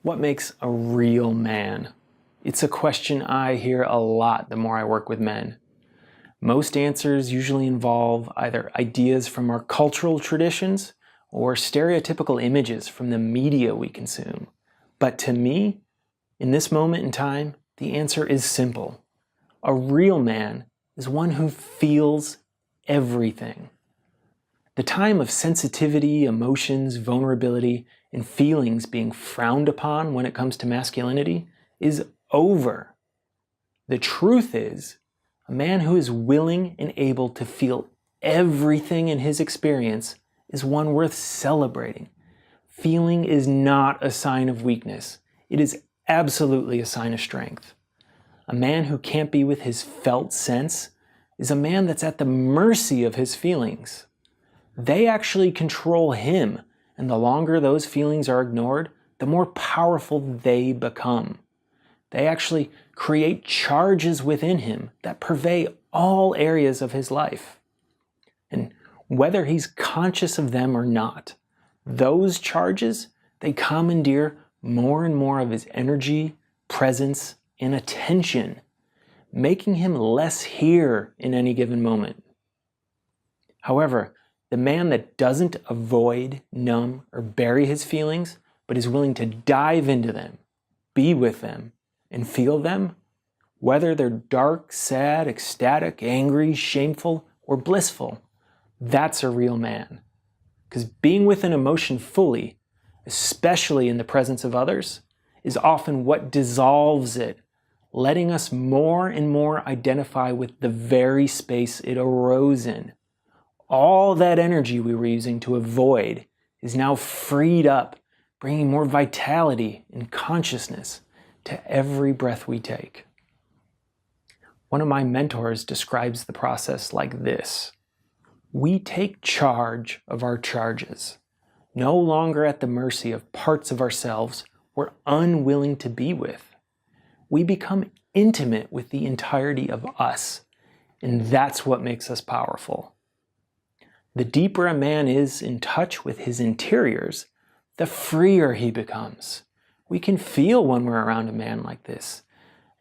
What makes a real man? It's a question I hear a lot the more I work with men. Most answers usually involve either ideas from our cultural traditions or stereotypical images from the media we consume. But to me, in this moment in time, the answer is simple. A real man is one who feels everything. The time of sensitivity, emotions, vulnerability, and feelings being frowned upon when it comes to masculinity is over. The truth is, a man who is willing and able to feel everything in his experience is one worth celebrating. Feeling is not a sign of weakness. It is absolutely a sign of strength. A man who can't be with his felt sense is a man that's at the mercy of his feelings. They actually control him, and the longer those feelings are ignored, the more powerful they become. They actually create charges within him that pervade all areas of his life. And whether he's conscious of them or not, those charges, they commandeer more and more of his energy, presence, and attention, making him less here in any given moment. However, the man that doesn't avoid, numb, or bury his feelings, but is willing to dive into them, be with them, and feel them, whether they're dark, sad, ecstatic, angry, shameful, or blissful, that's a real man. Because being with an emotion fully, especially in the presence of others, is often what dissolves it, letting us more and more identify with the very space it arose in. All that energy we were using to avoid is now freed up, bringing more vitality and consciousness to every breath we take. One of my mentors describes the process like this. We take charge of our charges, no longer at the mercy of parts of ourselves we're unwilling to be with. We become intimate with the entirety of us, and that's what makes us powerful. The deeper a man is in touch with his interiors, the freer he becomes. We can feel when we're around a man like this,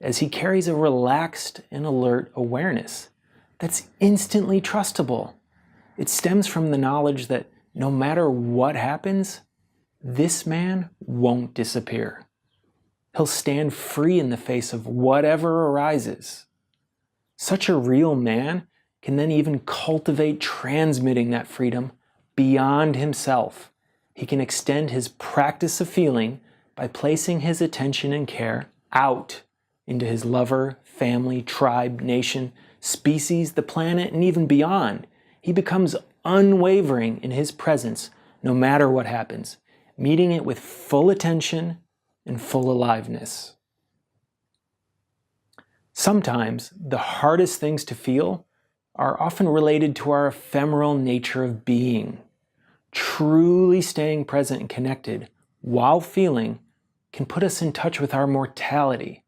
as he carries a relaxed and alert awareness that's instantly trustable. It stems from the knowledge that no matter what happens, this man won't disappear. He'll stand free in the face of whatever arises. Such a real man can then even cultivate transmitting that freedom beyond himself. He can extend his practice of feeling by placing his attention and care out into his lover, family, tribe, nation, species, the planet, and even beyond. He becomes unwavering in his presence no matter what happens, meeting it with full attention and full aliveness. Sometimes the hardest things to feel are often related to our ephemeral nature of being. Truly staying present and connected while feeling can put us in touch with our mortality,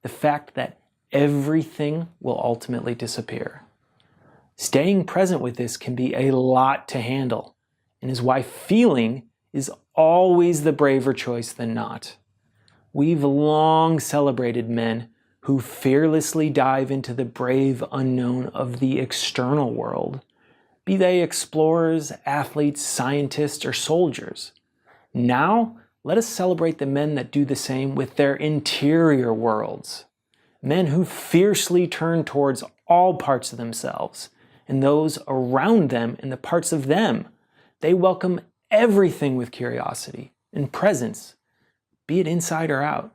the fact that everything will ultimately disappear. Staying present with this can be a lot to handle, and is why feeling is always the braver choice than not. We've long celebrated men who fearlessly dive into the brave unknown of the external world, be they explorers, athletes, scientists, or soldiers. Now, let us celebrate the men that do the same with their interior worlds. Men who fiercely turn towards all parts of themselves and those around them and the parts of them. They welcome everything with curiosity and presence, be it inside or out.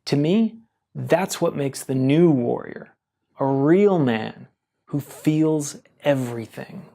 To me, that's what makes the new warrior, a real man who feels everything.